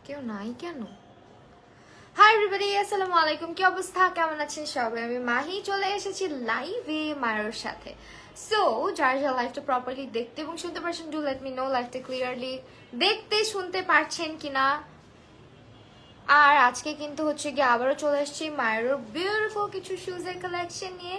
কেউ নাই কেন? হাই এভরিবডি, আসসালামু আলাইকুম। কি অবস্থা, কেমন আছেন সবাই? আমি মাহি চলে এসেছি লাইভে মায়ের সাথে। সো যারা যারা লাইভটা প্রপারলি দেখতে এবং শুনতে পারছেন, ডু লেট মি নো লাইভটা ক্লিয়ারলি দেখতে শুনতে পারছেন কিনা। আর আজকে কিন্তু হচ্ছে গিয়ে আবারও চলে এসেছি মায়ের বিউটিফুল কিছু শুজের কালেকশন নিয়ে।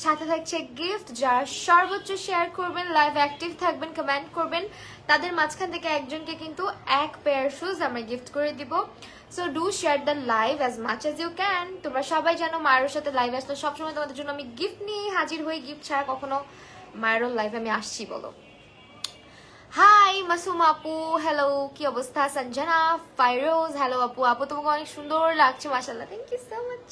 সাথে থাকছে গিফট। যারা সর্বোচ্চ শেয়ার করবেন, লাইভ অ্যাক্টিভ থাকবেন, কমেন্ট করবেন, তাদের মাঝখান থেকে একজনকে কিন্তু এক পেয়ার শুজ আমরা গিফট করে দিব। So do share the live as much as you can. তোমরা সবাই জানো মায়ের সাথে লাইভ আসলে সবসময় তোমাদের জন্য আমি গিফট নিয়ে হাজির হই। গিফট ছাড়া কখনো মায়ের লাইভে আমি আসছি বলো? হাই মাসুম আপু, হ্যালো, কি অবস্থা? সঞ্জনা ফাইরোজ, হ্যালো আপু। আপু তোমাকে অনেক সুন্দর লাগছে, মাশাআল্লাহ, thank you so much.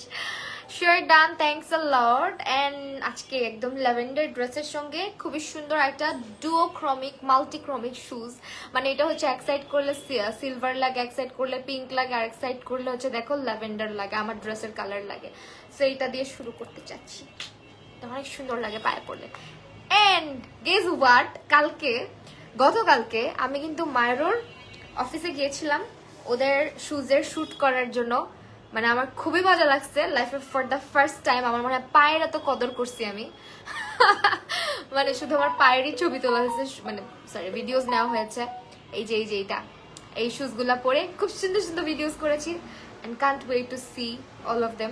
Sure done, thanks a lot. And আজকে একদম ল্যাভেন্ডার ড্রেসের সঙ্গে খুবই সুন্দর একটা ডুওক্রমিক মাল্টিক্রমিক শুজ। মানে এটা হচ্ছে এক সাইড করলে সিলভার লাগে, এক সাইড করলে পিঙ্ক লাগে, আর এক সাইড করলে হচ্ছে দেখো ল্যাভেন্ডার লাগে, আমার ড্রেসের কালার লাগে। সো এইটা দিয়ে শুরু করতে চাচ্ছি, তো অনেক সুন্দর লাগে পায়ে পড়লে। অ্যান্ড গেস হোয়াট, গতকালকে আমি কিন্তু মায়ের অফিসে গিয়েছিলাম ওদের শুজের শুট করার জন্য। মানে আমার খুবই মজা লাগছে, লাইফে ফর দ্য ফার্স্ট টাইম আমার মনে হয় পায়ের এত কদর করছি আমি। মানে শুধু আমার পায়েরই ছবি তোলা হয়েছে, মানে সরি ভিডিওস নেওয়া হয়েছে। এই যে এইটা, এই শুজগুলা পরে খুব সুন্দর সুন্দর ভিডিওস করেছি। And can't wait to see all of them.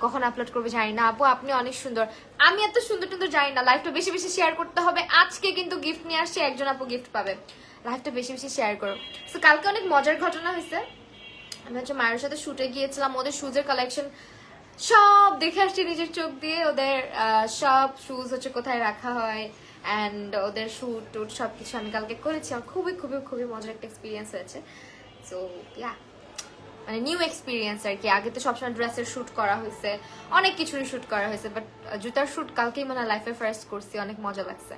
কখন আপলোড করবে জানি না। আপু আপনি অনেক সুন্দর। আমি এত সুন্দর টুন্দর জানি না, লাইভটা বেশি বেশি শেয়ার করতে হবে। আজকে কিন্তু গিফট নিয়ে আসছে, একজন আপু গিফট পাবে। লাইভটা বেশি বেশি শেয়ার করো। তো কালকে অনেক মজার ঘটনা হয়েছে। আমি হচ্ছে মায়ের সাথে শুটে গিয়েছিলাম, ওদের শুজের কালেকশন সব দেখে আসছি নিজের চোখ দিয়ে। ওদের সব শুজ হচ্ছে কোথায় রাখা হয়, অ্যান্ড ওদের শুট টুট সবকিছু আমি কালকে করেছি। আমার খুবই খুবই খুবই মজার একটা এক্সপিরিয়েন্স হয়েছে। সো ইয়া, মানে নিউ এক্সপিরিয়েন্স আর কি। আগে তো সবসময় ড্রেসের শুট করা হয়েছে, অনেক কিছুরই শুট করা হয়েছে, বাট জুতার শুট কালকেই মানে লাইফে ফার্স্ট করছি, অনেক মজা লাগছে।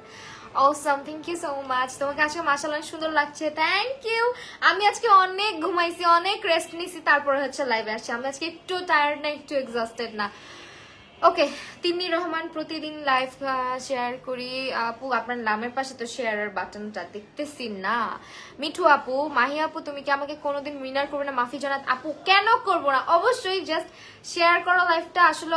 Awesome, thank you so much. তোমাকে আজকে মাশাআল্লাহ সুন্দর লাগছে, থ্যাংক ইউ। আমি আজকে অনেক ঘুমাইছি, অনেক রেস্ট নিছি, তারপরে হচ্ছে লাইভে আসছি। আমি আজকে একটু টায়ার্ড না, একটু এক্সস্টেড না। ওকে, তিন্নি রহমান, প্রতিদিন লাইভ শেয়ার করি আপু, আপনার নামের পাশে তো শেয়ারের বাটনটা দেখতেছি না। মিঠু আপু, মাহি আপু, তুমি কি আমাকে কোনোদিন উইনার করবে না? মাফি জানাত আপু, কেন করবো না, অবশ্যই। জাস্ট শেয়ার করা লাইভটা আসলে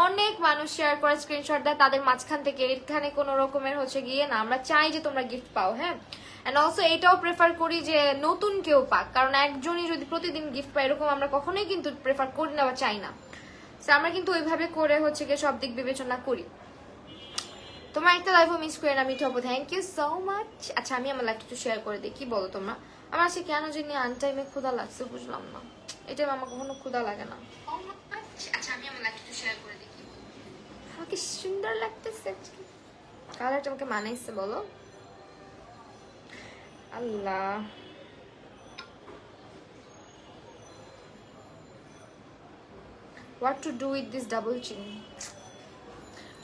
অনেক মানুষ শেয়ার করে স্ক্রিনশট দেয়, তাদের মাঝখান থেকে এখানে কোনো রকমের হচ্ছে গিয়ে না, আমরা চাই যে তোমরা গিফট পাও। হ্যাঁ, অ্যান্ড অলসো এটাও প্রেফার করি যে নতুন কেউ পাক, কারণ একজনই যদি প্রতিদিন গিফট পায় এরকম আমরা কখনোই কিন্তু প্রেফার করি না বা চাই না। আমরা কিন্তু ওইভাবে করে হচ্ছে গিয়ে সব দিক বিবেচনা করি। তোমার একটা লাইভও মিস করে না মিঠু আপু, থ্যাংক ইউ সো মাচ। আচ্ছা আমি আমার লাইফটা একটু শেয়ার করে দিই, কি বলো তোমরা? আমার আজকে কেন জানি আনটাইমে ক্ষুধা লাগছে, বুঝলাম না। এটা আমার কখনো ক্ষুধা লাগে না। আচ্ছা আমি আমার লাইফটা একটু শেয়ার করে দিই, কি বলো? আমাকে সুন্দর লাগতেছে আজকে, কালারটা আমাকে মানাইছে বলো। আল্লাহ, what to do with this double chin?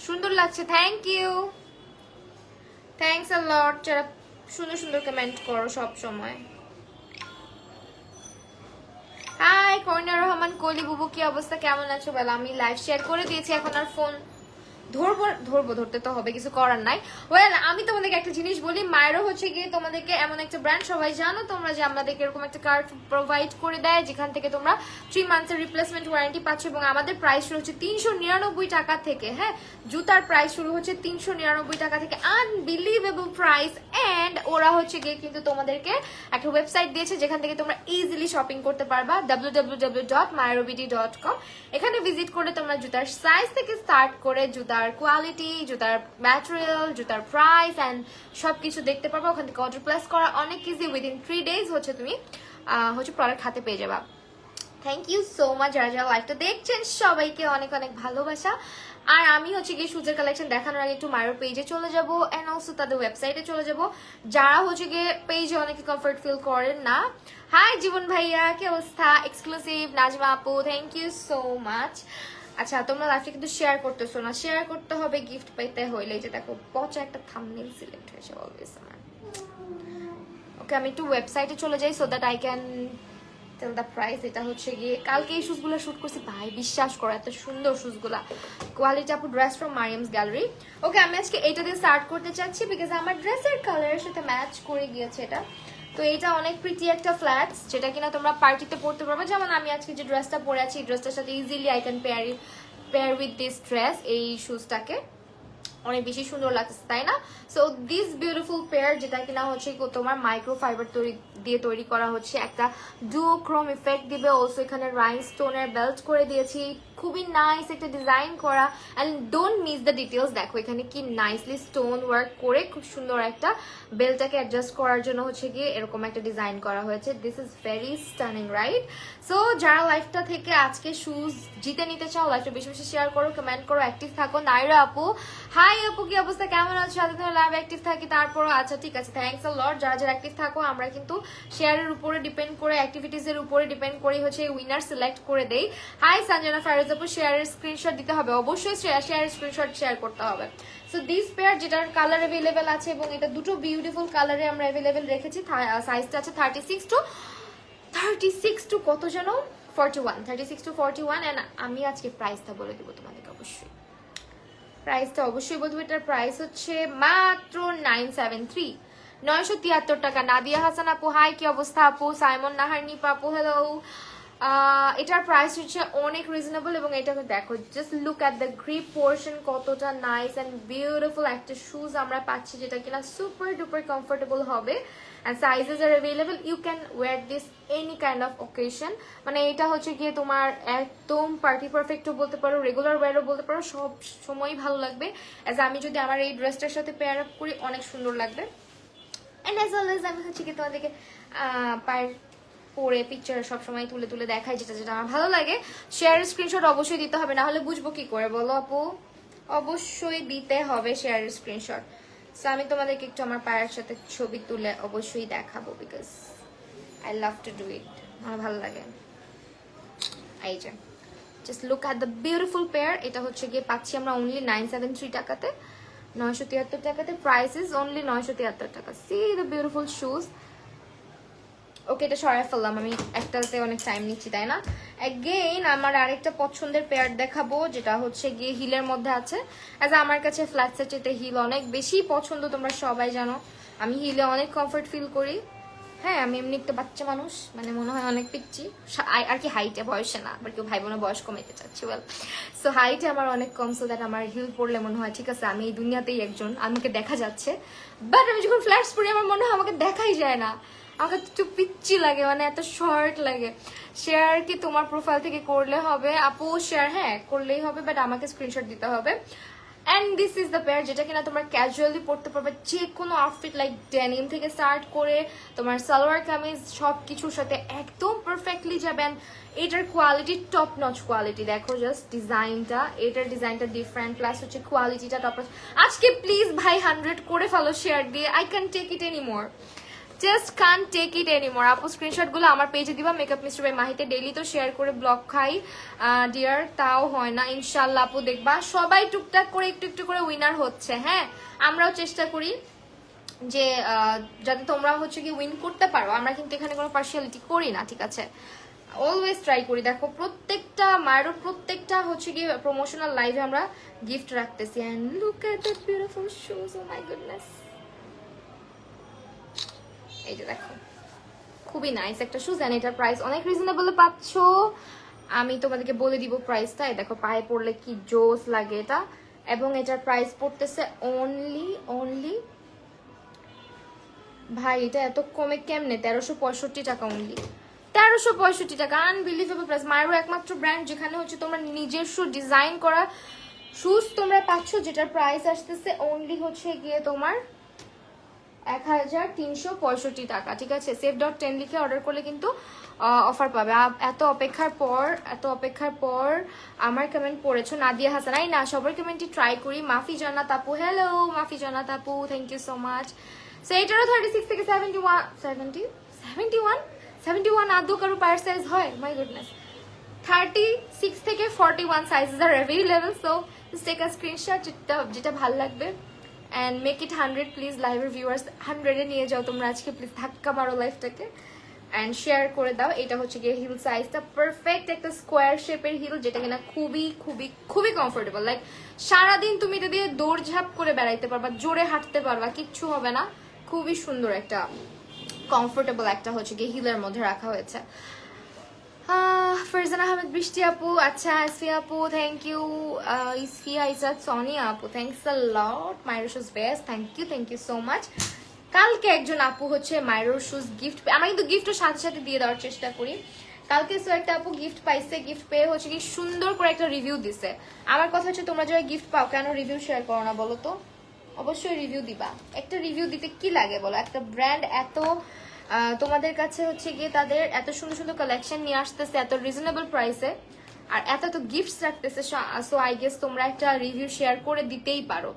সুন্দর লাগছে, থ্যাংক ইউ, থ্যাংকস আ লট। যারা সুন্দর সুন্দর কমেন্ট করো সব সময়। হাই কর্ণা রহমান, কলি বুবু, কি অবস্থা, কেমন আছো? বলো। আমি লাইভ শেয়ার করে দিয়েছি, এখন আর ফোন ধরতে তো হবে, কিছু করার নাই। ওয়েল, আমি তোমাদেরকে একটা জিনিস বলি, মায়েরও হচ্ছে গিয়ে তোমাদেরকে এমন একটা ব্র্যান্ড, সবাই জানো তোমরা, যে আমাদেরকে এরকম একটা কার্ড প্রোভাইড করে দেয়, যেখান থেকে তোমরা 3 মান্থসের রিপ্লেসমেন্ট ওয়ারেন্টি পাচ্ছ। এবং আমাদের প্রাইস শুরু হচ্ছে 399 টাকা থেকে। হ্যাঁ, জুতার প্রাইস শুরু হচ্ছে 399 টাকা থেকে, আনবিলিভেবল প্রাইস। অ্যান্ড ওরা হচ্ছে গিয়ে কিন্তু তোমাদেরকে একটা ওয়েবসাইট দিয়েছে যেখান থেকে তোমরা ইজিলি শপিং করতে পারবা, www.myrobidy.com। এখানে ভিজিট করে তোমরা জুতার সাইজ থেকে স্টার্ট করে জুতার কোয়ালিটি, জুতার ম্যাটেরিয়াল, জুতার প্রাইস অ্যান্ড সবকিছু দেখতে পারবো। ওখান থেকে অর্ডার প্লেস করা অনেক ইজি, উইদিন 3 ডেজ হচ্ছে তুমি হচ্ছে প্রোডাক্ট হাতে পেয়ে যাবা। থ্যাংক ইউ সো মাচ যারা যারা লাইভটা দেখছেন, সবাইকে অনেক অনেক ভালোবাসা। আর আমি হচ্ছে গিয়ে শুজের কালেকশন দেখানোর আগে একটু মায়ের পেজে চলে যাব, এন্ড অলসো তাদের ওয়েবসাইটে চলে যাব। যারা হচ্ছে গিয়ে পেজে অনেকে কমফর্ট ফিল করেন না। হাই জীবন ভাইয়া, কি অবস্থা? এক্সক্লুসিভ নাজমা আপু, থ্যাংক ইউ সো মাচ। আচ্ছা তোমরা লাইভটা কিন্তু শেয়ার করতেছো না, শেয়ার করতে হবে গিফট পেতে হইলে। যে দেখো পচা একটা থাম্বনেল সিলেক্ট হয়েছে অলওয়েজ আমার। ওকে, আমি একটু ওয়েবসাইটে চলে যাই so that I can tell the price. এটা হচ্ছে গিয়ে কালকে এই শুজগুলো শুট করছি ভাই, বিশ্বাস করো এত সুন্দর শুজগুলা, কোয়ালিটি আপু। Dress from Mariam's gallery. Okay, আমি আজকে এইটা দিয়ে স্টার্ট করতে চাচ্ছি বিকজ আমার ড্রেসের কালারের সাথে ম্যাচ করে গিয়েছে এটা। তো এটা অনেক প্রিটি একটা ফ্ল্যাটস, যেটা কিনা তোমরা পার্টিতে পরতে পারবে। যেমন আমি আজকে যে ড্রেসটা পরে আছি, এই ড্রেসটার সাথে easily I can pair with this dress, এই শুজটাকে অনেক বেশি সুন্দর লাগছে, তাই না? সো দিস বিউটিফুল পেয়ার, যেটা কিনা হচ্ছে তোমার মাইক্রো ফাইবার দিয়ে তৈরি করা হচ্ছে, একটা ডুওক্রোম ইফেক্ট দিবে। অলসো এখানে রাইনস্টোনের বেল্ট করে দিয়েছি, খুবই নাইস একটা ডিজাইন করা। And don't miss the details, দেখো এখানে কি নাইসলি স্টোন ওয়ার্ক করে খুব সুন্দর একটা বেল্টটাকে অ্যাডজাস্ট করার জন্য হচ্ছে গিয়ে এরকম একটা ডিজাইন করা হয়েছে। This is very stunning, right? So যারা লাইফটা থেকে আজকে শুজ জিতে নিতে চাও, লাইফটা বেশি বেশি শেয়ার করো, কমেন্ট করো, অ্যাক্টিভ থাকো। নাইরা আপু, হাই আপু, কি অবস্থা, কেমন আছো? সাথে তোমার লাইভ অ্যাক্টিভ থাকি, তারপর আচ্ছা ঠিক আছে, থ্যাংকস আ লট। যারা যারা অ্যাক্টিভ থাকো, আমরা কিন্তু শেয়ারের উপরে ডিপেন্ড করে, অ্যাক্টিভিটিস এর উপরে ডিপেন্ড করে হচ্ছে উইনার সিলেক্ট করে দেই। হাই সঞ্জনা ফারুজ আপু, শেয়ারের স্ক্রিনশট দিতে হবে, অবশ্যই শেয়ারের স্ক্রিনশট শেয়ার করতে হবে। সো দিস পেয়ার, যেটার কালার অ্যাভেলেবেল আছে, এবং এটা দুটো বিউটিফুল কালারে আমরা অ্যাভেলেবেল রেখেছি। সাইজটা আছে 36 টু কত যেন 41, 36 টু 41। এন্ড আমি আজকে প্রাইসটা বলে দিব তোমাদেরকে, অবশ্যই প্রাইসটা অবশ্যই বলবো। এটার প্রাইস হচ্ছে মাত্র 973 টাকা। নাদিয়া হাসান আপু, হাই, কি অবস্থা আপু? সাইমন নাহার, নিপা আপু, হ্যালো। এটার প্রাইস হচ্ছে অনেক রিজনেবল, এবং এটাকে দেখো, just look at the grip portion, কতটা নাইস অ্যান্ড বিউটিফুল একটা শুজ আমরা পাচ্ছি, যেটা কিনা সুপার ডুপার কমফোর্টেবল হবে। and sizes are available, you can wear this any kind of occasion, মানে এটা হচ্ছে গিয়ে তোমার একদম পার্টি পারফেক্টও বলতে পারো, রেগুলার ওয়্যারও বলতে পারো, সব সময়ই ভালো লাগবে। অ্যাজ আমি যদি আমার এই ড্রেসটার সাথে পেয়ার আপ করি, অনেক সুন্দর লাগবে। অ্যান্ড অ্যাজ ওয়েল এজ আমি হচ্ছে কি তোমাদেরকে পায়ের পরে পিকচার সবসময় তুলে তুলে দেখাই, যেটা যেটা আমার ভালো লাগে। শেয়ারের স্ক্রিনশট অবশ্যই দিতে হবে, না হলে বুঝবো কি করে বলো আপু? অবশ্যই দিতে হবে শেয়ারের স্ক্রিনশট। সো আমি তোমাদেরকে একটু আমার পায়ের সাথে ছবি তুলে অবশ্যই দেখাবো, because I love to do it, আমার ভালো লাগে। এই যে just look at the beautiful pair. এটা হচ্ছে গিয়ে পাচ্ছি আমরা অনলি 973 টাকাতে, 973 টাকাতে। প্রাইস ইজ অনলি 973 টাকা। See the beautiful shoes. Okay, এটা সরাই ফেললাম, আমি একটাতে অনেক টাইম নিচ্ছি, তাই না? অ্যাগেইন আমার আরেকটা পছন্দের পেয়ার দেখাবো, যেটা হচ্ছে গিয়ে হিলের মধ্যে আছে। অ্যাজ আমার কাছে ফ্ল্যাট সেটেতে হিল অনেক বেশি পছন্দ, তোমরা সবাই জানো আমি হিলে অনেক কমফর্ট ফিল করি। হ্যাঁ, আমি এমনি একটা বাচ্চা মানুষ, মানে মনে হয় অনেক পিচ্ছি আর কি, হাইটে, বয়সে না। আবার কেউ ভাই বোনের বয়স কমাইতে চাচ্ছি, ওয়েল, সো হাইটে আমার অনেক কম, সো দ্যাট আমার হিল পরলে মনে হয় ঠিক আছে আমি এই দুনিয়াতেই একজন, আমাকে দেখা যাচ্ছে। বাট আমি যখন ফ্ল্যাটস পরি, আমার মনে হয় আমাকে দেখাই যায় না, আমাকে একটু পিচ্ছি লাগে, মানে এত শর্ট লাগে। শেয়ার কি তোমার প্রোফাইল থেকে করলে হবে আপু? শেয়ার হ্যাঁ করলেই হবে, বাট আমাকে স্ক্রিনশট দিতে হবে। And this is the pair, যেটা কিনা তোমরা ক্যাজুয়ালি পড়তে পারবে, যে কোনো আউটফিট, লাইক ডেনিম থেকে স্টার্ট করে তোমার সালোয়ার কামিজ সব কিছুর সাথে একদম পারফেক্টলি যাবেন। এটার কোয়ালিটি টপ নচ কোয়ালিটি, দেখো জাস্ট ডিজাইনটা, এটার ডিজাইনটা ডিফারেন্ট, প্লাস হচ্ছে কোয়ালিটিটা টপ নচ। আজকে প্লিজ ভাই 100 করে ফেলো শেয়ার দিয়ে, I can take it any more, just can't take it anymore. আপু স্ক্রিনশট গুলো আমার পেজে দিবা, মেকআপ মিস্টার বাই মাহিতে। ডেইলি তো শেয়ার করে ব্লগ খাই ডিয়ার, তাও হয় না। ইনশাল্লাহ আপু দেখবা সবাই টুকটাক করে একটু একটু করে উইনার হচ্ছে। হ্যাঁ, আমরাও চেষ্টা করি যে যাতে তোমরা হচ্ছে কি উইন করতে পারো। আমরা কিন্তু এখানে কোনো পার্সিয়ালিটি করি না, ঠিক আছে? অলওয়েজ ট্রাই করি। দেখো প্রত্যেকটা মায়ের প্রত্যেকটা হচ্ছে কি প্রমোশনাল লাইভে আমরা গিফট রাখতেছি। And look at the beautiful shoes, oh my goodness. এই যে দেখো, খুবই নাইস একটা শুজ, এন্ড এটার প্রাইস অনেক রিজনেবল পাচ্ছ। আমি তোমাদেরকে বলে দিব প্রাইসটা। এই দেখো পায়ে পড়লে কি জোস লাগে এটা, এবং এটার প্রাইস পড়তেছে অনলি ভাই, এটা এত কমে কেমনে? 1365 টাকা অনলি, 1365 টাকা। Unbelievable price. মায়েরও একমাত্র ব্র্যান্ড যেখানে হচ্ছে তোমরা নিজস্ব ডিজাইন করা শুজ তোমরা পাচ্ছ, যেটার প্রাইস আসতেছে অনলি হচ্ছে গিয়ে তোমার 1365 টাকা, ঠিক আছে? save.10 লিখে অর্ডার করলে কিন্তু অফার পাবে। এত অপেক্ষার পর আমার কমেন্ট পড়েছো নাদিয়া হাসান। না, সবার কমেন্টই ট্রাই করি। মাফি জান্নাত আপু, হ্যালো মাফি জান্নাত আপু, thank you so much. So এটারও 36 থেকে 71 আদৌ কারো পায়ের সাইজ হয়? My goodness. 36 থেকে 41 sizes are available. So just take a screenshot, যেটা ভালো লাগবে, and make it 100 প্লিজ। লাইভের ভিউয়ার্স 100-এ নিয়ে যাও তোমরা আজকে, প্লিজ ধাক্কা মারো লাইভটাকে অ্যান্ড শেয়ার করে দাও। এটা হচ্ছে গিয়ে হিল সাইজটা, পারফেক্ট একটা স্কোয়ার শেপের হিল, যেটা কিনা খুবই খুবই খুবই কমফোর্টেবল। লাইক সারাদিন তুমি এটা দিয়ে দৌড়ঝাঁপ করে বেড়াইতে পারবা, জোরে হাঁটতে পারবা, কিচ্ছু হবে না। খুবই সুন্দর একটা কমফোর্টেবল একটা হচ্ছে গিয়ে হিলের মধ্যে রাখা হয়েছে। ফারজানা আহমেদ বৃষ্টি আপু, আচ্ছা আসফিয়া আপু থ্যাংক ইউ, ইসফিয়া ইসাদ সোনিয়া আপু thanks a lot, Mairo shoes best thank you so much. কালকে একজন আপু হচ্ছে মাইরো শুজ গিফট, আমরা কিন্তু গিফটের সাথে সাথে দিয়ে দেওয়ার চেষ্টা করি। কালকে সো একটা আপু গিফট পাইছে, গিফট পেয়ে হচ্ছে কি সুন্দর করে একটা রিভিউ দিছে। আমার কথা হচ্ছে তোমরা যারা গিফট পাও কেন রিভিউ শেয়ার করো না বলো তো? অবশ্যই রিভিউ দিবা। একটা রিভিউ দিতে কি লাগে বলো? একটা ব্র্যান্ড এত তোমাদের কাছে হচ্ছে গিয়ে তাদের এত সুন্দর সুন্দর কালেকশন নিয়ে আসতেছে এত রিজনেবল প্রাইসে, আর এত গিফটস রাখতেছে, সো আই গেস তোমরা একটা রিভিউ শেয়ার করে দিতেই পারো।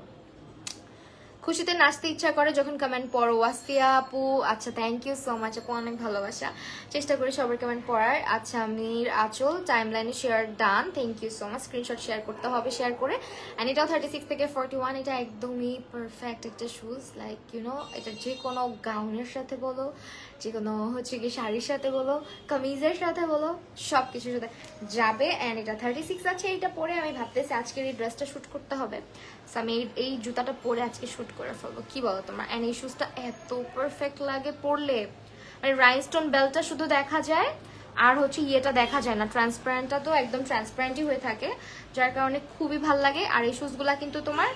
খুশিতে নাচতে ইচ্ছা করে যখন কমেন্ট পড়ো। ওয়াসফিয়া আপু আচ্ছা থ্যাংক ইউ সো মাচ আপু, অনেক ভালোবাসা, চেষ্টা করি সবার কমেন্ট পড়ার। আচ্ছা মির আঁচল টাইমলাইনে share done, thank you so much. Screenshot share করতে হবে, শেয়ার করে। অ্যান্ড এটাও 36 থেকে 41, এটা একদমই পারফেক্ট একটা শুজ, লাইক এটা যে কোনো গাউনের সাথে বলো, যে কোনো হচ্ছে কি শাড়ির সাথে বলো, কামিজের সাথে বলো, সব কিছুর সাথে যাবে। অ্যান্ড এটা 36 আছে, এইটা পরে আমি ভাবতেছি আজকের এই ড্রেসটা শ্যুট করতে হবে, আমি এই জুতাটা পরে আজকে শুট করে ফেলবো, কি বলো তোমরা? এন্ড এই শুজটা এত পারফেক্ট লাগে পরলে, মানে রাইনস্টোন বেল্টটা শুধু দেখা যায় আর হচ্ছে ইয়েটা দেখা যায় না, ট্রান্সপারেন্টটা তো একদম ট্রান্সপারেন্টই হয়ে থাকে, যার কারণে খুবই ভাল লাগে। আর এই শুজগুলা কিন্তু তোমার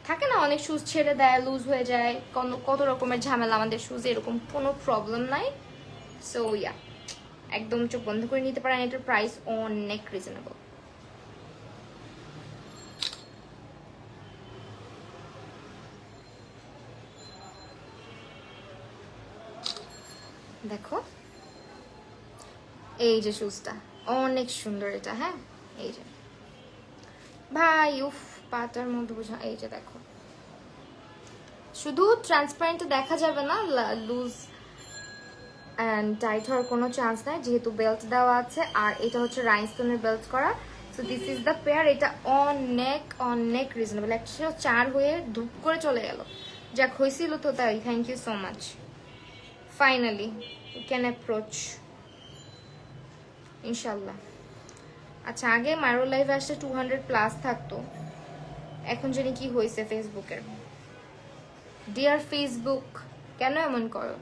থাকে না অনেক শুজ ছেড়ে দেয়, লুজ হয়ে যায়, কত রকমের ঝামেলা, আমাদের শুজ এরকম কোনো প্রবলেম নাই। সো ইয়া, একদম চোখ বন্ধ করে নিতে পারেন, এটার প্রাইস অনেক রিজনেবল। দেখো এই যে শুজটা অনেক সুন্দর, এটা হ্যাঁ এই যে ভাই উফ পাটার মধ্যে বোঝা, এই যে দেখো শুধু ট্রান্সপারেন্ট দেখা যাবে না, লুজ অ্যান্ড টাইট হওয়ার কোনো চান্স নাই যেহেতু বেল্ট দেওয়া আছে। আর এটা হচ্ছে রাইনস্টোনের বেল্ট করা, so this is the pair. এটা অনেক অনেক রিজনেবল, 104 হয়ে ধূপ করে চলে গেল, যাক হয়েছিল তো তাই, thank you so much. Finally you can approach ইনশাল্লাহ। আচ্ছা আগে মাইরো লাইভে আসলে 200+ থাকতো, এখন জানি কি হয়েছে ফেসবুকের। ডিয়ার ফেসবুক কেন এমন করো?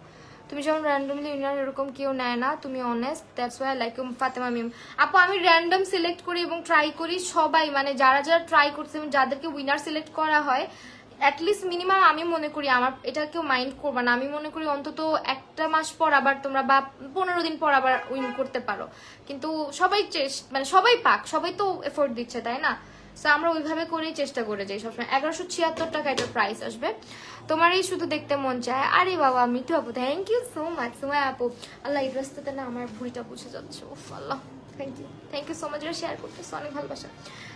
তুমি যেমন র্যান্ডমলি উইনার এরকম কেউ নেয় না, তুমি honest, that's why like Fatema Mim আপু। আমি র্যান্ডম সিলেক্ট করি এবং ট্রাই করি সবাই, মানে যারা যারা ট্রাই করছে এবং যাদেরকে উইনার সিলেক্ট করা হয় অ্যাটলিস্ট মিনিমাম আমি মনে করি, আমার এটা কেউ মাইন্ড করবে না, আমি মনে করি অন্তত একটা মাস পর আবার তোমরা বা 15 দিন পর আবার উইন করতে পারো, কিন্তু সবাই মানে সবাই পাক, সবাই তো এফোর্ট দিচ্ছে তাই না? সো আমরা ওইভাবে করেই চেষ্টা করে যাই সবসময়। 1176 টাকা এটার প্রাইস আসবে, তোমারই শুধু দেখতে মন চায়। আরে বাবা মিঠু আপু থ্যাংক ইউ সো মাচ। সময় আপু আল্লাহ এই রাস্তাতে না আমার ভুঁড়িটা বুঝে যাচ্ছে, উফ আল্লাহ থ্যাংক ইউ সো মাচ, এটা শেয়ার করতেছো, অনেক ভালোবাসা।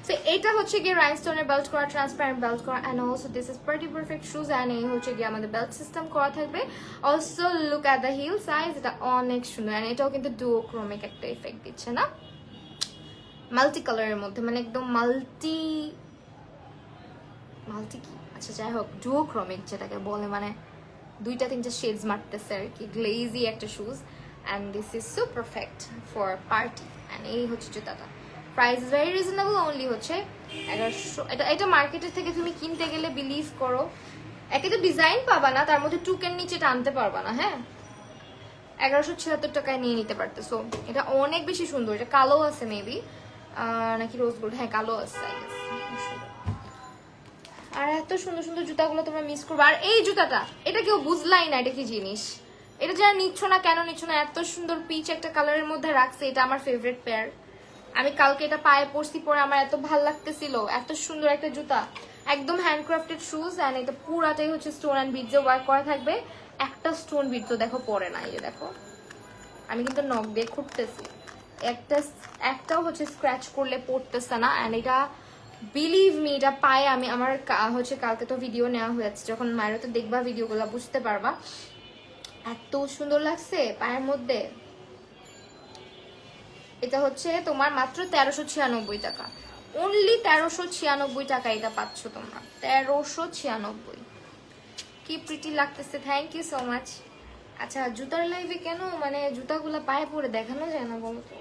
সো এটা হচ্ছে গিয়ে রাইনস্টোনের বেল্ট করা, ট্রান্সপারেন্ট বেল্ট করা, and also this is pretty perfect shoes. And এই হচ্ছে গিয়ে আমাদের বেল্ট সিস্টেম করা থাকবে। Also look at the heel size, এটা অনেক সুন্দর। অ্যান্ড এটাও কিন্তু ডুওক্রোমিক একটা ইফেক্ট দিচ্ছে না, মাল্টি কালারের মধ্যে, মানে একদম মাল্টি কি আচ্ছা যাই হোক ডুওক্রোমিক যেটাকে বলে, মানে 2-3টা শেডস মারতেছে আর কি, গ্লেজি একটা shoes. And this is so perfect for party. And এই হচ্ছে জুতাটা, প্রাইস ভেরি রিজনেবল, অনলি হচ্ছে 1100। এটা মার্কেটের থেকে তুমি কিনতে গেলে বিলিভ করো একে তো ডিজাইন পাবা না, তার মধ্যে টুকের নিচে টানতে পারবা না, হ্যাঁ 1176 টাকায় নিয়ে নিতে পারতেছো। এটা অনেক বেশি সুন্দর, এটা কালো আছে মেবি নাকি রোজ গোল্ড, হ্যাঁ কালো আছে। আর এত সুন্দর সুন্দর জুতাগুলো তোমরা মিস করবে। আর এই জুতাটা এটা কেউ বুঝলাই না এটা কি জিনিস, এটা যারা নিচ্ছ না কেন নিচ্ছ না, এত সুন্দর পিচ একটা কালারের মধ্যে রাখছে, এটা আমার ফেভারিট পেয়ার। আমি কালকে এটা পায়ে পরছি, পরে আমার এত ভাল লাগতেছিল, এত সুন্দর একটা জুতা, একদম হ্যান্ডক্রাফটেড শুজ। অ্যান্ড এটা পুরাটাই হচ্ছে স্টোন অ্যান্ড বিডসে ওয়ার্ক করা থাকবে, একটা স্টোন বিডসও দেখো পরে না, এই যে দেখো আমি কিন্তু নখ দিয়ে খুঁটতেছি, একটাও হচ্ছে স্ক্র্যাচ করলে পড়তেছে না। অ্যান্ড এটা বিলিভ মি এটা পায়ে আমি আমার হচ্ছে কালকে তো ভিডিও নেওয়া হয়েছে, যখন মায়ের তো দেখবা ভিডিওগুলো বুঝতে পারবা, এত সুন্দর লাগছে পায়ের মধ্যে। এটা হচ্ছে তোমার মাত্র 1396 টাকা, অনলি 1396 টাকা এটা পাচ্ছ তোমরা, 1396। কি প্রিটি লাগতেছে, থ্যাংক ইউ সো মাচ। আচ্ছা জুতার লাইভে কেন মানে জুতাগুলো পায়ে পরে দেখানো যায় না বলো তো?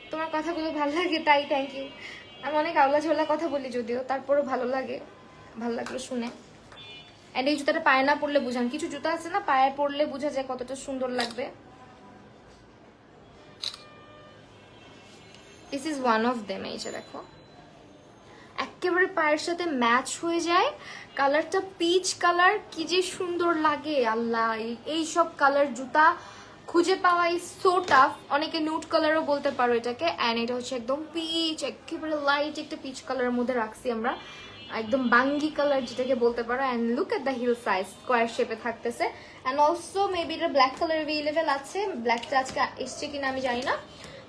তোমার কথাগুলো ভালো লাগে তাই থ্যাংক ইউ। আমি অনেক আওলা ঝোলা কথা বলি যদিও, তারপরও ভালো লাগে, ভালো লাগলো শুনে। অ্যান্ড এই জুতাটা পায়ে না পরলে বুঝান, কিছু জুতা আছে না পায়ে পরলে বোঝা যায় কতটা সুন্দর লাগবে। This is one of them. এই যে দেখো একেবারে পায়ের সাথে ম্যাচ হয়ে যায়, কালারটা পিচ কালার, কি যে সুন্দর লাগে আল্লাহ। এই সব কালার জুতা খুঁজে পাওয়া ইজ সো টাফ। অনেকে নুট কালারও বলতে পারো এটাকে, অ্যান্ড এটা হচ্ছে একদম পিচ, একেবারে লাইট একটা পিচ কালারের মধ্যে রাখছি আমরা, একদম বাঙ্গি কালার যেটাকে বলতে পারো। And look at the heel size, square শেপে থাকতেছে। অ্যান্ড অলসো মেবি এটা ব্ল্যাক কালার অ্যাভেলেবেল আছে, ব্ল্যাকটা আজকে এসছে কিনা আমি জানি না,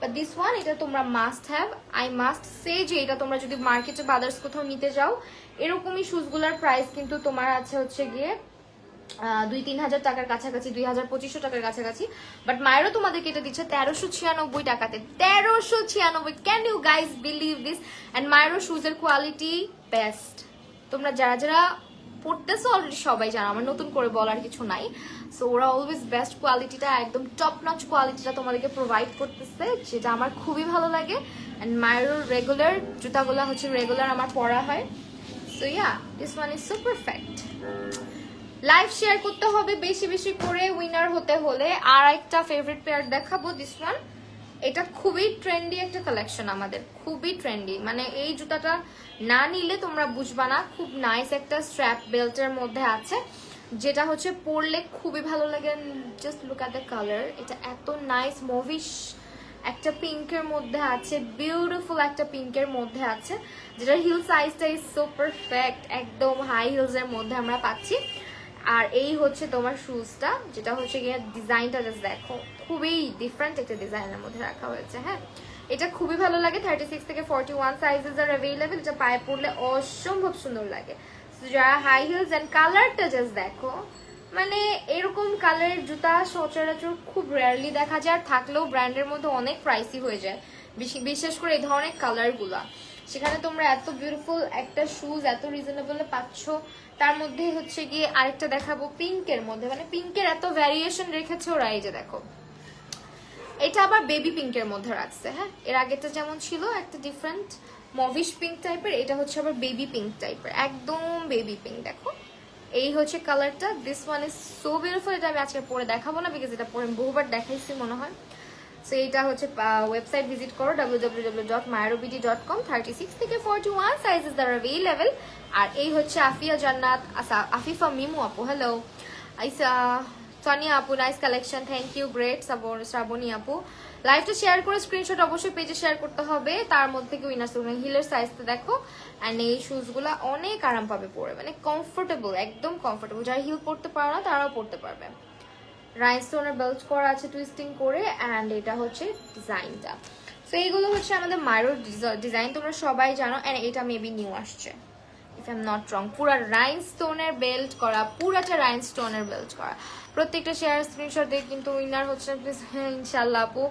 বাট দিস ওয়ান এটা তোমরা must have. I must say যে এটা তোমরা যদি মার্কেটে বা আদার্স কোথাও নিতে যাও, এরকমই শুজগুলার প্রাইস কিন্তু তোমার আছে হচ্ছে গিয়ে 2-3 হাজার টাকার কাছাকাছি, 2,000-2,500 টাকার কাছাকাছি। বাট মায়েরও তোমাদেরকে এটা দিচ্ছে 1396 টাকাতে, 1396। Can you guys believe this? And মায়েরও শুজের কোয়ালিটি বেস্ট। তোমরা যারা যারা পড়তেছো অলরেডি সবাই জানো, আমার নতুন করে বলার কিছু নাই। সো ওরা অলওয়েজ বেস্ট কোয়ালিটিটা, একদম টপ নচ কোয়ালিটিটা তোমাদেরকে প্রোভাইড করতেছে, যেটা আমার খুবই ভালো লাগে। অ্যান্ড মায়েরও রেগুলার জুতাগুলো হচ্ছে রেগুলার আমার পরা হয়। So yeah, this one is so perfect. Live share করতে হবে বেশি বেশি করে উইনার হতে হলে। আর একটা ফেভারিট পেয়ার দেখাবো, দিস ওয়ান। এটা খুবই ট্রেন্ডি একটা কালেকশন আমাদের, খুবই ট্রেন্ডি। মানে এই জুতাটা না নিলে তোমরা বুঝবা না। খুব নাইস একটা স্ট্র্যাপ বেল্টের মধ্যে আছে, যেটা হচ্ছে পরলে খুবই ভালো লাগে। Just look at the colour, এটা এত নাইস মুভিশ একটা পিঙ্কের মধ্যে আছে, বিউটিফুল একটা পিঙ্কের মধ্যে আছে, যেটা হিল সাইজটা ইজ সো পারফেক্ট, একদম হাই হিলসের মধ্যে আমরা পাচ্ছি। আর এই হচ্ছে তোমার শুজটা, যেটা হচ্ছে গিয়ে ডিজাইনটা জাস্ট দেখো, খুবই ডিফারেন্ট একটা ডিজাইনের মধ্যে রাখা হয়েছে। হ্যাঁ, এটা খুবই ভালো লাগে। 36 থেকে 41 সাইজেস আর অ্যাভেলেবেল। এটা পায়ে পরলে অসম্ভব সুন্দর লাগে। যারা হাই হিলস, অ্যান্ড কালারটা জাস্ট দেখো, মানে এরকম কালারের জুতা সচরাচর খুব রেয়ারলি দেখা যায়, আর থাকলেও ব্র্যান্ডের মধ্যে অনেক প্রাইসি হয়ে যায়, বিশেষ করে এই ধরনের কালারগুলা। সেখানে তোমরা এত বিউটিফুল একটা শুজ এত রিজনেবলে পাচ্ছ। তার মধ্যে হচ্ছে গিয়ে আরেকটা দেখাবো পিঙ্কের মধ্যে, মানে পিঙ্কের এত ভ্যারিয়েশন রেখেছে ওরা। এই যে দেখো, এটা আবার বেবি পিঙ্কের মধ্যে রাখছে। হ্যাঁ, এর আগেটা যেমন ছিল একটা ডিফারেন্ট মভিশ পিঙ্ক টাইপের, এটা হচ্ছে আবার বেবি পিঙ্ক টাইপের, একদম বেবি পিঙ্ক। দেখো এই হচ্ছে কালারটা। This one is so beautiful. এটা আমি আজকে পরে দেখাবো না, বিকজ এটা পরে বহুবার দেখাইছি মনে হয়। সো এটা হচ্ছে ওয়েবসাইট ভিজিট করো www.myarobd.com। 36 থেকে 41 সাইজেস দ্যার অ্যাভেলেবল। আর এই হচ্ছে আফিয়া জান্নাত, আফিফা মিমু আপু, হ্যালো। আইসা সোনিয়া আপু, nice collection, thank you, great. Shrabani আপু, লাইভটা শেয়ার করে স্ক্রিনশট অবশ্যই পেজে শেয়ার করতে হবে। তার মধ্যে থেকে উইনার্স হিলের সাইজটা দেখো। অ্যান্ড এই শুজগুলো অনেক আরাম পাবে পরে, মানে কমফোর্টেবল, একদম কমফোর্টেবল। যারা হিল পরতে পারো না তারাও পরতে পারবে। রাইনস্টোনের বেল্ট করা আছে টুইস্টিং করে, অ্যান্ড এটা হচ্ছে ডিজাইনটা। সো এইগুলো হচ্ছে আমাদের মাইরোর ডিজাইন, তোমরা সবাই জানো। অ্যান্ড এটা মেবি নিউ আসছে if I am not wrong. পুরা রাইনস্টোনের বেল্ট করা, পুরাটা রাইনস্টোনের বেল্ট করা। প্রত্যেকটা শেয়ার স্ক্রিনশট দিয়ে কিন্তু উইনার হচ্ছে প্লিজ। হ্যাঁ ইনশাল্লাহ আপু।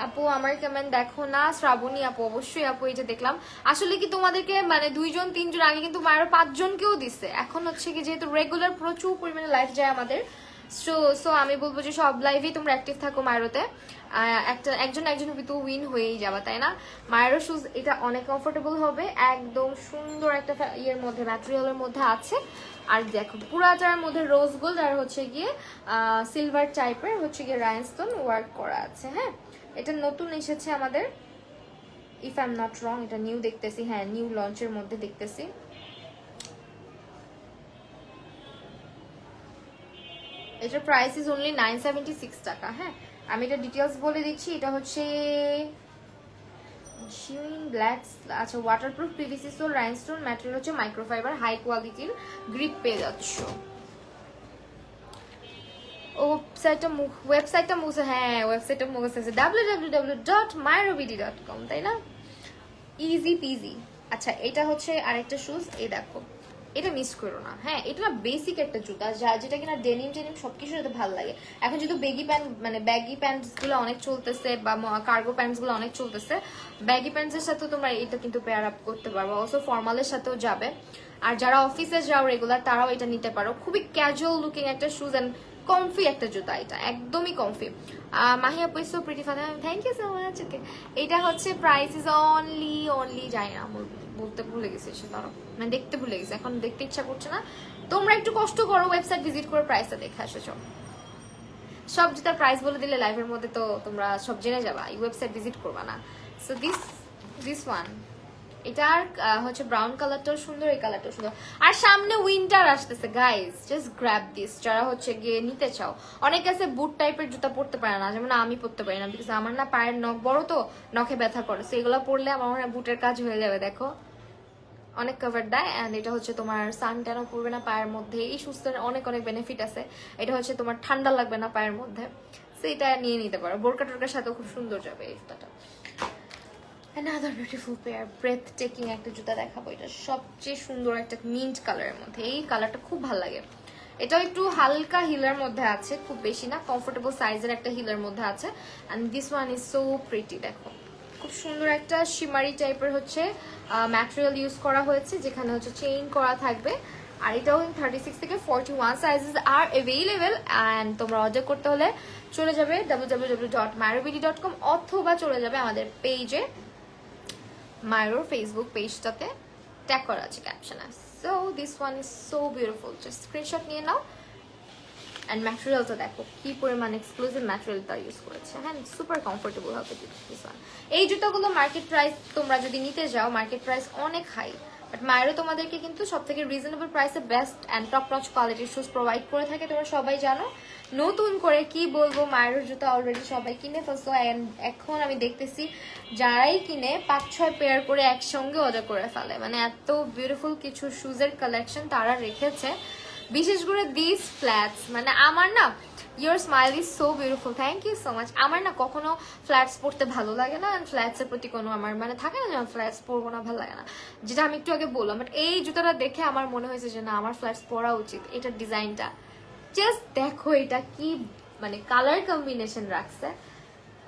আপু আমার কেমন দেখো না, শ্রাবণী আপু, অবশ্যই আপু। এই যে দেখলাম, আসলে কি তোমাদেরকে মানে 2-3 আগে কিন্তু মায়ের 5 জনকেও দিচ্ছে। এখন হচ্ছে কি যেহেতু রেগুলার প্রচুর পরিমাণে লাইভ যায় আমাদের, সো আমি বলবো যে সব লাইভেই তোমরা অ্যাক্টিভ থাকো মায়েরোতে। একজনের ভিতর উইন হয়েই যাবা, তাই না? মায়েরও শুজ এটা অনেক কমফোর্টেবল হবে, একদম সুন্দর একটা ইয়ের মধ্যে, ম্যাটেরিয়ালের মধ্যে আছে। আর দেখো পুরাটার মধ্যে রোজ গোল্ড আর হচ্ছে গিয়ে সিলভার টাইপের হচ্ছে গিয়ে রাইনস্টোন ওয়ার্ক করা আছে। হ্যাঁ, এটা নতুন এসেছে আমাদের, if I am not wrong. এটা নিউ দেখতেছি, হ্যাঁ নিউ লঞ্চের মধ্যে দেখতেছি। এটার প্রাইস ইজ অনলি 976 টাকা। হ্যাঁ, আমি এটা ডিটেলস বলে দিচ্ছি। এটা হচ্ছে ব্ল্যাক, আচ্ছা waterproof PVC sole, rhinestone, material হচ্ছে মাইক্রোফাইবার, হাই কোয়ালিটির গ্রিপ পেয়ে যাচ্ছ। ওয়েবসাইটটা মুছে, হ্যাঁ ওয়েবসাইটটা মুছে আছে www.myarobd.com, তাই না? Easy PG. আচ্ছা এটা হচ্ছে আরেকটা শুজ, এই দেখো, এটা মিস করো না। হ্যাঁ, এটা না বেসিক একটা জুতা, যেটা কিনা ডেনিম টেনিম সবকিছুর সাথে ভালো লাগে। এখন যেহেতু বেগি প্যান্ট, মানে ব্যাগি প্যান্টস গুলো অনেক চলতেছে, বা কার্গো প্যান্টস গুলো অনেক চলতেছে, ব্যাগি প্যান্টস এর সাথে তোমরা এটা কিন্তু পেয়ার আপ করতে পারবো। অলসো ফর্মালের সাথেও যাবে। আর যারা অফিসে যাও রেগুলার, তারাও এটা নিতে পারো। খুবই ক্যাজুয়াল লুকিং একটা শুজ, এন্ড কমফি একটা জুতা, এটা একদমই কমফি। মাহি আপু is so pretty father, thank you so much. Okay, এটা হচ্ছে প্রাইস ইজ অনলি যাই না বলতে ভুলে গেছি সেটা, মানে দেখতে ভুলে গেছি, এখন দেখতে ইচ্ছা করছে না। তোমরা একটু কষ্ট করো, ওয়েবসাইট ভিজিট করে প্রাইসটা দেখে আসো। সব জুতার প্রাইস বলে দিলে লাইভের মধ্যে তো তোমরা সব জেনে যাবা, এই ওয়েবসাইট ভিজিট করবা না। সো দিস ওয়ান, এটার হচ্ছে ব্রাউন কালারটাও সুন্দর, এই কালারটাও সুন্দর। আর সামনে উইন্টার আসতেছে গাইজ, জাস্ট গ্র্যাব দিস যারা হচ্ছে গিয়ে নিতে চাও। অনেকে আছে বুট টাইপের জুতা পরতে পারে না, যেমন আমি পরতে পারি না, বিকজ আমার না পায়ের নখ বড়, তো নখে ব্যথা করে, সো এগুলো পরলে আমার মনে হয় বুটের কাজ হয়ে যাবে। দেখো অনেক কভার দেয়, অ্যান্ড এটা হচ্ছে তোমার সান ট্যানও পড়বে না পায়ের মধ্যে, এই সুস্থের অনেক বেনিফিট আছে। এটা হচ্ছে তোমার ঠান্ডা লাগবে না পায়ের মধ্যে, সো এটা নিয়ে নিতে পারো। বোরকা টোরকার সাথেও খুব সুন্দর যাবে এই জুতাটা। Another beautiful pair, breathtaking একটা জুতা দেখাবো। এটা সবচেয়ে সুন্দর একটা মিন্ট কালারের মধ্যে, এই কালারটা খুব ভালো লাগে। এটাও একটু হালকা হিলের মধ্যে আছে, খুব বেশি না, কমফোর্টেবল সাইজের একটা হিলের মধ্যে আছে। And this one is so pretty, দেখো খুব সুন্দর একটা শিমারি টাইপের হচ্ছে ম্যাটেরিয়াল ইউজ করা হয়েছে, যেখানে হচ্ছে চেইন করা থাকবে। আর এটাও 36 থেকে 41 সাইজেস আর অ্যাভেলেবেল। অ্যান্ড তোমরা অর্ডার করতে হলে চলে যাবে www.marobidi.com অথবা চলে যাবে আমাদের পেজে, মায়ের ফেসবুক পেজটাতে ট্যাগ করা আছে ক্যাপশনে। So this one is so beautiful, just screenshot নিয়ে নাও। অ্যান্ড ম্যাটেরিয়ালটা দেখো কি পরিমাণ এক্সক্লুসিভ ম্যাটেরিয়াল তার ইউজ করেছে, হ্যাঁ সুপার কমফোর্টেবল হবে দিস ওয়ান। এই জুতাগুলো মার্কেট প্রাইস তোমরা যদি নিতে যাও, মার্কেট প্রাইস অনেক হাই, বাট মায়েরও তোমাদেরকে কিন্তু সব থেকে রিজনেবল প্রাইসে বেস্ট অ্যান্ড টপ নচ কোয়ালিটির শুজ প্রোভাইড করে থাকে, তোমরা সবাই জানো। নতুন করে কি বলবো, মায়ের জুতা অলরেডি সবাই কিনে ফেলছো, অ্যান্ড এখন আমি দেখতেছি যারাই কিনে 5-6 পেয়ার করে একসঙ্গে অর্ডার করে ফেলে, মানে এত বিউটিফুল কিছু শুজের কালেকশন তারা রেখেছে। বিশেষ করে দিস ফ্ল্যাটস, মানে আমার না, your smile is so beautiful, thank you so much. আমার না কখনো ফ্ল্যাটস পরতে ভালো লাগে না, ফ্ল্যাটসের প্রতি কোনো আমার মানে থাকে না, যেমন ফ্ল্যাটস পরবো না, ভালো লাগে না, যেটা আমি একটু আগে বললাম। বাট এই জুতাটা দেখে আমার মনে হয়েছে যে না, আমার ফ্ল্যাটস পরা উচিত। এটার ডিজাইনটা জাস্ট দেখো, এটা কি মানে কালার কম্বিনেশন রাখছে,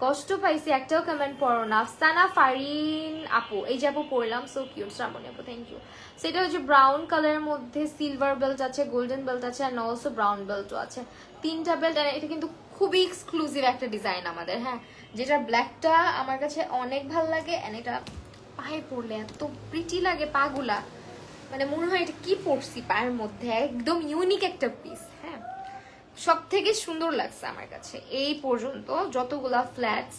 কষ্ট পাইছি একটাও কমেন্ট পড়ো না। আফসানা ফারিন আপু, এই যে আপু পড়লাম, সো কিউট। শ্রাবণী আপু থ্যাংক ইউ। সেটা হচ্ছে ব্রাউন কালারের মধ্যে সিলভার বেল্ট আছে, গোল্ডেন বেল্ট আছে, অ্যান্ড অলসো ব্রাউন বেল্টও আছে, 3টা বেল্ট। এটা কিন্তু খুবই এক্সক্লুসিভ একটা ডিজাইন আমাদের, হ্যাঁ, যেটা ব্ল্যাকটা আমার কাছে অনেক ভালো লাগে। অ্যান্ড এটা পায়ে পরলে এত প্রিটি লাগে, পাগুলা মানে মনে হয় এটা কি পরছি পায়ের মধ্যে, একদম ইউনিক একটা পিস। হ্যাঁ, সব থেকে সুন্দর লাগছে আমার কাছে এই পর্যন্ত যতগুলা ফ্ল্যাটস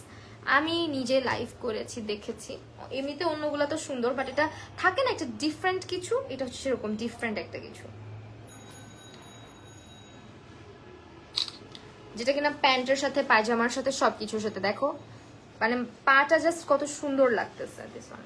আমি নিজে লাইভ করেছি, দেখেছি। এমনিতে অন্যগুলা তো সুন্দর, বাট এটা থাকে না একটা ডিফারেন্ট কিছু, এটা হচ্ছে সেরকম ডিফারেন্ট একটা কিছু, যেটা কিনা প্যান্টের সাথে পায়জামার সাথে সবকিছুর সাথে দেখো, মানে পাটা জাস্ট কত সুন্দর লাগতেছে। দিস ওয়ান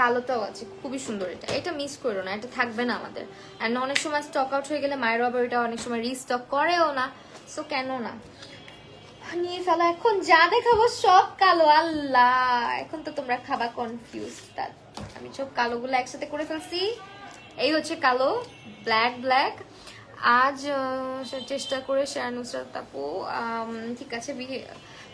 কালোটাও আছে, খুবই সুন্দর। এটা মিস করো না, এটা থাকবে না আমাদের। অ্যান্ড অনেক সময় স্টক আউট হয়ে গেলে মায়ের আবার এটা অনেক সময় রিস্টক করেও না, সো কেন না নিয়ে ফেলা। এখন যা দেখাবো সব কালো, আল্লাহ এখন তো তোমরা খাবা কনফিউজ। আমি সব কালোগুলো একসাথে করে ফেলছি। এই হচ্ছে কালো, ব্ল্যাক। আজ চেষ্টা করে শেয়ার নুসরাত আপু, ঠিক আছে,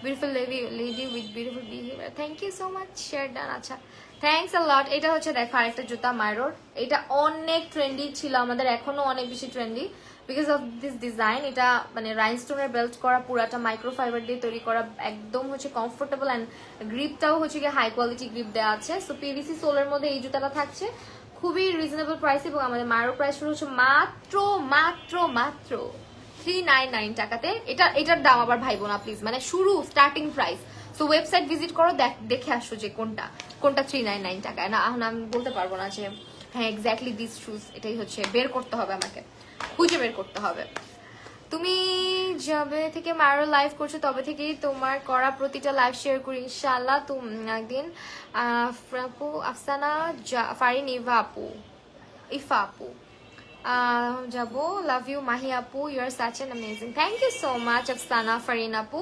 beautiful lady with beautiful behaviour, thank you so much, share done. আচ্ছা, থ্যাংকস আ লট। এটা হচ্ছে দেখো আরেকটা জুতা মাইরোর, এটা অনেক ট্রেন্ডি ছিল আমাদের, এখনো অনেক বেশি trendy because of this design. এটা মানে রাইনস্টোনের বেল্ট করা, পুরাটা মাইক্রোফাইবার দিয়ে তৈরি করা, একদম হচ্ছে কমফোর্টেবল। অ্যান্ড গ্রিপটাও হচ্ছে কি হাই কোয়ালিটি গ্রিপ দেওয়া আছে। সো পিভিসি সোলের মধ্যে এই জুতাটা থাকছে খুবই রিজনেবল প্রাইস, এবং আমাদের মাইরোর প্রাইস শুরু হচ্ছে মাত্র 399 টাকাতে। এটার দাম আবার ভাইবো না প্লিজ, মানে শুরু starting price. So website visit করো, দেখে আসো যে কোনটা 399 টাকায় না। এখন আমি বলতে পারবো না যে হ্যাঁ এক্স্যাক্টলি দিস শুজ, এটাই হচ্ছে বের করতে হবে, আমাকে খুঁজে বের করতে হবে। তুমি যবে থেকে মারো লাইভ করছো তবে থেকেই তোমার করা প্রতিটা লাইভ শেয়ার করি ইনশাআল্লাহ। তুমি একদিন আপু, আফসানা ফারিন, ইফা আপু যাবো, লাভ ইউ মাহি আপু, you are such an amazing, thank you so much Afsana Farin আপু,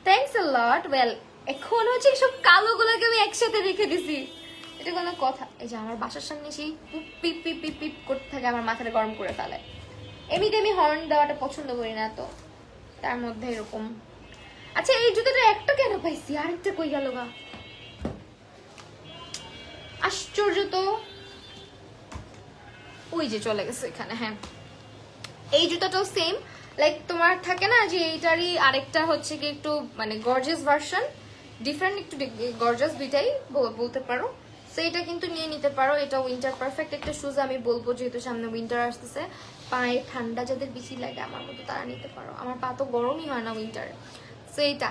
থ্যাংকস আ লট। ওয়েল, এখন হচ্ছে সব কালোগুলোকে আমি একসাথে রেখে দিছি, এটা কোনো কথা? এই যে আমার বাসার সামনে সেই পিপ পিপ পিপ পিপ করতে থাকে, আমার মাথাটা গরম করে ফেলে। এমনিতে আমি হর্ন দেওয়াটা পছন্দ করি না, তো তার মধ্যে এরকম। আচ্ছা, এই জুতোটা একটা কেন পাইছি, আরেকটা কই গেল গা? আশ্চর্য তো, ওই যে চলে গেছে এখানে। হ্যাঁ, এই জুতাটাও সেম, লাইক তোমার থাকে না যে এইটারই আরেকটা হচ্ছে কি একটু মানে গর্জিয়াস ভার্সন, ডিফারেন্ট একটু গর্জিয়াস, দুইটাই বলতে পারো। সো এটা কিন্তু নিয়ে নিতে পারো, এটা উইন্টার পারফেক্ট একটা শুজ আমি বলবো, যেহেতু সামনে উইন্টার আসতেছে। পায়ে ঠান্ডা যাদের বেশি লাগে আমার মতো তারা নিতে পারো, আমার পা তো গরমই হয় না উইন্টারে। সো এইটা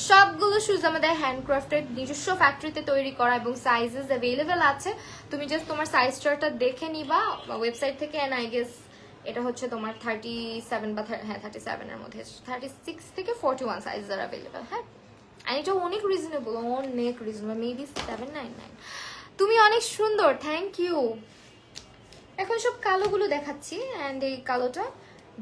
সবগুলো শুজ আমাদের হ্যান্ডক্রাফটেড, নিজস্ব ফ্যাক্টরিতে তৈরি করা এবং সাইজেস অ্যাভেলেবেল আছে। তুমি জাস্ট তোমার সাইজ চার্টটা দেখে নিবা ওয়েবসাইট থেকে, এন্ড আই গেস এটা হচ্ছে তোমার 37 বা হ্যাঁ 37 এর মধ্যে, 36 থেকে 41 সাইজ আর অ্যাভেলেবেল। হ্যাঁ, আর এটা অনেক রিজনেবল, অনেক রিজনেবল, মেবি 799। তুমি অনেক সুন্দর, থ্যাংক ইউ। এখন সব কালোগুলো দেখাচ্ছি, অ্যান্ড এই কালোটা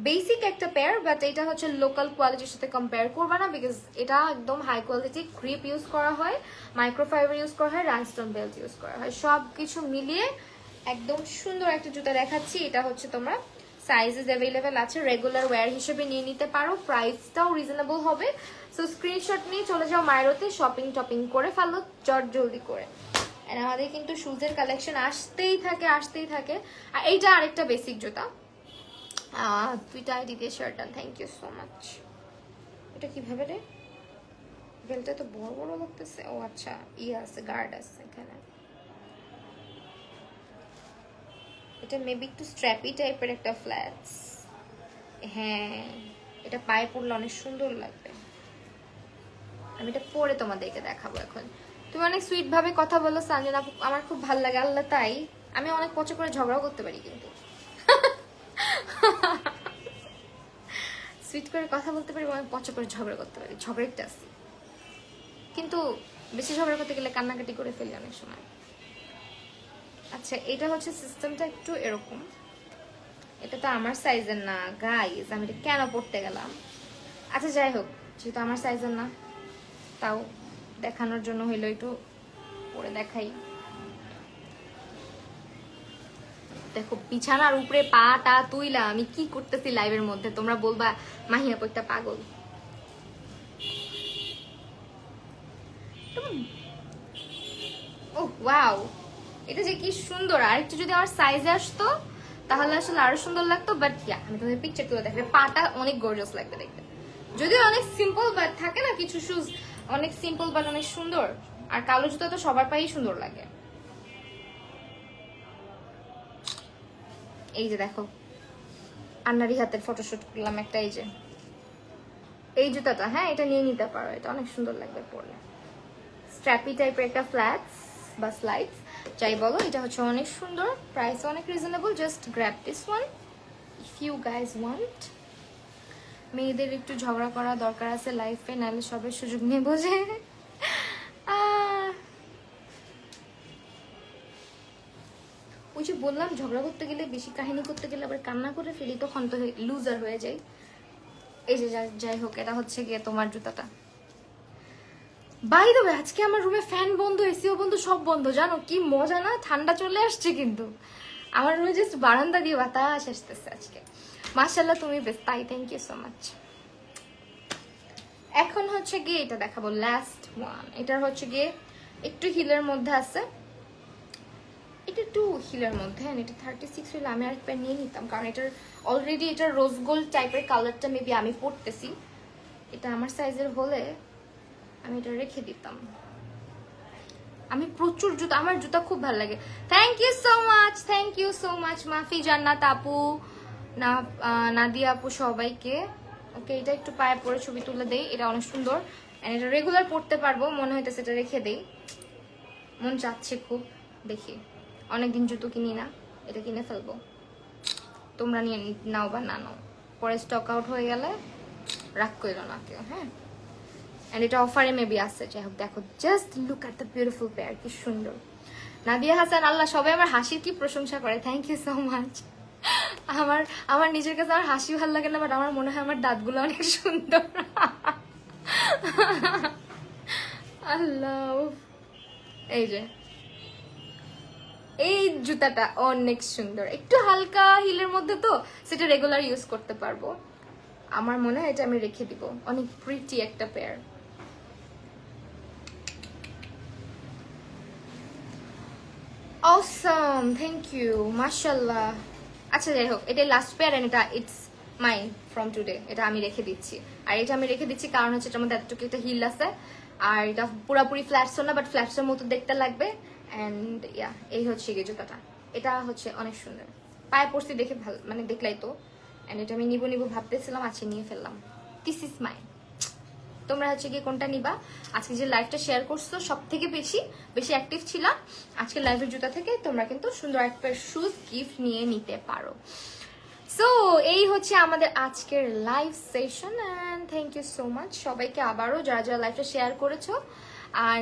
বেসিক একটা পেয়ার, বাট এটা হচ্ছে লোকাল কোয়ালিটির সাথে কম্পেয়ার করবা না, বিকজ এটা একদম হাই কোয়ালিটি ক্রিপ ইউজ করা হয়, মাইক্রোফাইবার ইউজ করা হয়, রাইনস্টোন বেল্ট ইউজ করা হয়, সব কিছু মিলিয়ে একদম সুন্দর একটা জুতা দেখাচ্ছি। এটা হচ্ছে তোমরা সাইজেস অ্যাভেলেবেল আছে, রেগুলার ওয়্যার হিসেবে নিয়ে নিতে পারো, প্রাইসটাও রিজনেবল হবে। সো স্ক্রিনশট নিয়ে চলে যাও মাইরোতে, শপিং টপিং করে ফেলো চট জলদি করে। আর আমাদের কিন্তু শুজের কালেকশন আসতেই থাকে আসতেই থাকে। আর এইটা আরেকটা বেসিক জুতা, দুইটা আইডি দিয়ে share done, thank you so much. এটা কিভাবে রে, বেলটা তো বড় বড় লাগতেছে। ও আচ্ছা, আছে গার্ড আছে এখানে। এটা মেবি একটু স্ট্র্যাপি টাইপের একটা ফ্ল্যাটস। হ্যাঁ, এটা পায়ে পরলে অনেক সুন্দর লাগবে। আমি এটা পরে তোমাদেরকে দেখাবো এখন। তুমি অনেক সুইট ভাবে কথা বলো সঞ্জনা, আমার খুব ভালো লাগে, আল্লাহ তাই। আমি অনেক পছন্দ করে ঝগড়াও করতে পারি, কিন্তু সুইট করে কথা বলতে পারি, অনেক পছন্দ করে ঝগড়া করতে পারি, ঝগড়াটা আছে, কিন্তু বেশি ঝগড়া করতে গেলে কান্নাকাটি করে ফেলি অনেক সময়। আচ্ছা, এটা হচ্ছে সিস্টেমটা একটু এরকম, এটা তো আমার সাইজের না গাইস, আমি এটা কেন পড়তে গেলাম। আচ্ছা যাই হোক, যেহেতু আমার সাইজের না, তাও দেখানোর জন্য হইলো একটু পরে দেখাই। দেখো বিছানার উপরে পাটা তুইলা আমি কি করতেছি লাইভের মধ্যে, তোমরা বলবা মাহিয়া একটা পাগল। ও ওয়াও, এটা যে কি সুন্দর, আর একটু যদি আমার সাইজে আসতো তাহলে আসলে আরো সুন্দর লাগতো। বাট ইয়া, আমি তোমাদের পিকচার তুলে দেখবে, পাটা অনেক গর্জিয়াস লাগবে দেখতে, যদিও অনেক সিম্পল, বাট থাকে না কিছু শুজ অনেক সিম্পল বাট অনেক সুন্দর। আর কালো জুতা তো সবার পায়েই সুন্দর লাগে। এই যে দেখো, আন্নারি হাতের ফটোশুট করলাম একটা, এই যে এই জুতাটা, হ্যাঁ এটা নিয়ে নিতে পারো, এটা অনেক সুন্দর লাগবে পরলে। স্ট্র্যাপি টাইপের একটা ফ্ল্যাটস বা স্লাইডস যাই বলো, এটা হচ্ছে অনেক সুন্দর, প্রাইস অনেক reasonable. Just grab this one if you guys want. মেয়েদের একটু ঝগড়া করা দরকার আছে লাইফে, নাহলে সবের সুযোগ নিয়ে বোঝে। ওই যে বললাম, ঝগড়া করতে গেলে, বেশি কাহিনী করতে গেলে আবার কান্না করে ফেলি, তখন তো লুজার হয়ে যাই। এই যে যাই হোক, এটা হচ্ছে গিয়ে তোমার জুতাটা। বাই দ্য ওয়ে, আজকে আমার রুমে ফ্যান বন্ধ, এসিও বন্ধ, সব বন্ধ, জানো কি মজা না, ঠান্ডা চলে আসছে। কিন্তু আমার রুমে জাস্ট বারান্দা দিয়ে বাতাস আসতেছে আজকে। মাশাআল্লাহ, তুমি বেশ, তাই থ্যাংক ইউ সো মাচ। এখন হচ্ছে গিয়ে এটা দেখাবো, লাস্ট ওয়ান। এটার হচ্ছে গিয়ে একটু হিলের মধ্যে আছে, এটা একটু হিলের মধ্যে, এটা 36 হলে আমি আরেক প্যান্ট নিয়ে নিতাম, কারণ এটার অলরেডি এটার রোজ গোল্ড টাইপের কালারটা মেবি আমি পরতেছি, এটা আমার সাইজের হলে আমি এটা রেখে দিতাম। আমি প্রচুর জুতা, আমার জুতা খুব ভালো লাগে। Thank you so much, thank you so much Mafi, Jannat আপু, নাদিয়া আপু, সবাইকে। ওকে, এটা একটু পায়ে পরে ছবি তুলে দেই, এটা অনেক সুন্দর, এটা রেগুলার পড়তে পারবো মনে হইতেছে, এটা রেখে দেই, মন চাচ্ছে খুব, দেখি অনেকদিন জুতো কিনি না, এটা কিনে ফেলবো, তোমরা নিয়ে নাও বা না নাও, পরে স্টক আউট হয়ে গেলে রাগ করো না কেউ। হ্যাঁ, এন্ড এটা অফারে মেবি আছে, যাই হোক দেখো, just look at the beautiful pair, কি সুন্দর। নাদিয়া হাসান, আল্লাহ, সবাই আমার হাসির কি প্রশংসা করে, থ্যাংক ইউ সো মাচ। আমার নিজের কাছে আমার হাসি ভালো লাগে না, বাট আমার মনে হয় আমার দাঁতগুলো অনেক সুন্দর। আল্লাহ, এই যে এই জুতাটা অনেক সুন্দর, একটু হালকা হিলের মধ্যে, তো সেটা রেগুলার ইউজ করতে পারবো। আমার মনে হয় এটা আমি রেখে দিব, অনেক প্রিটি একটা পেয়ার। অসম, থ্যাংক ইউ, মাশাল্লাহ। আচ্ছা যাই হোক, এটা লাস্ট পেয়ার এন্ড এটা ইটস মাই ফ্রম টুডে। এটা আমি রেখে দিচ্ছি, আর এটা আমি রেখে দিচ্ছি কারণ হচ্ছে এটার মধ্যে এতটুকু একটা হিল আছে, আর এটা পুরাপুরি ফ্ল্যাটসও না, বাট ফ্ল্যাটসের মতো দেখতে লাগবে। অ্যান্ড ইয়া, এই হচ্ছে গিয়ে জুতাটা, এটা হচ্ছে অনেক সুন্দর। পায়ে পড়ছি দেখে ভালো, মানে দেখলাই তো। অ্যান্ড এটা আমি নিবো নিবো ভাবতেছিলাম, আজকে নিয়ে ফেললাম। This is my. তোমরা হচ্ছে গিয়ে কোনটা নিবা? আজকে যে লাইভটা শেয়ার করছো সব থেকে বেশি অ্যাক্টিভ ছিলাম আজকে লাইভের জুতা থেকে, তোমরা কিন্তু সুন্দর একটা শুজ গিফট নিয়ে নিতে পারো। সো এই হচ্ছে আমাদের আজকের live session, and thank you so much সবাইকে আবারও যারা যারা লাইভটা শেয়ার করেছো। আর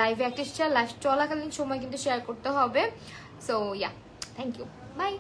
লাইভে অ্যাক্টিভ লাইভ চলাকালীন সময় কিন্তু শেয়ার করতে হবে। So yeah, thank you, by.